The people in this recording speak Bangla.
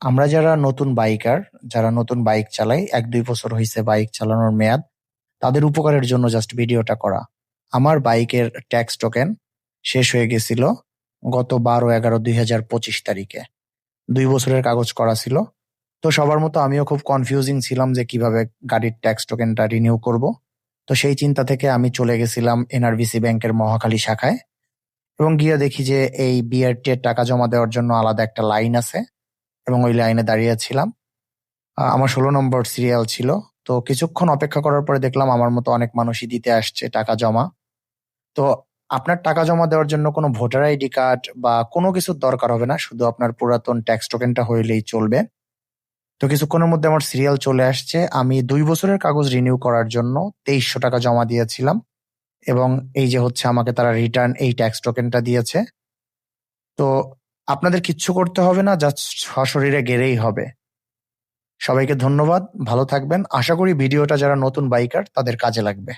আমরা যারা নতুন বাইকার, যারা নতুন বাইক চালাই, ১-২ বছর হইছে বাইক চালানোর মেয়াদ, তাদের উপকারের জন্য জাস্ট ভিডিওটা করা। আমার বাইকের ট্যাক্স টোকেন শেষ হয়ে গেছিল গত ১২/১১/২০২৫ তারিখে। ২ বছরের কাগজ করা ছিল। তো সবার মতো আমিও খুব কনফিউজিং ছিলাম যে কিভাবে গাড়ির ট্যাক্স টোকেনটা রিনিউ করব। তো সেই চিন্তা থেকে আমি চলে গেছিলাম এনআরবিসি ব্যাংকের মহাখালী শাখায় এবং গিয়ে দেখি যে এই বিআরটি এর টাকা জমা দেওয়ার জন্য আলাদা একটা লাইন আছে এবং ওই লাইনে দাঁড়িয়েছিলাম। আমার ১৬ নম্বর সিরিয়াল ছিল। তো কিছুক্ষণ অপেক্ষা করার পরে দেখলাম আমার মতো অনেক মানুষই দিতে আসছে টাকা জমা। তো আপনার টাকা জমা দেওয়ার জন্য কোনো ভোটার আইডি কার্ড বা কোনো কিছুর দরকার হবে না। শুধু আপনার পুরাতন ট্যাক্স টোকেনটা হইলেই চলবে। তো কিছুক্ষণের মধ্যে আমার সিরিয়াল চলে আসছে। আমি ২ বছরের কাগজ রিনিউ করার জন্য ৳২৩০০ জমা দিয়েছিলাম এবং এই যে হচ্ছে আমাকে তারা রিটার্ন এই ট্যাক্স টোকেনটা দিয়েছে। তো আপনাদের কিচ্ছু করতে হবে না, জাস্ট সশরীরে গেলেই হবে। সবাইকে ধন্যবাদ, ভালো থাকবেন। আশা করি ভিডিওটা যারা নতুন বাইকার তাদের কাজে লাগবে।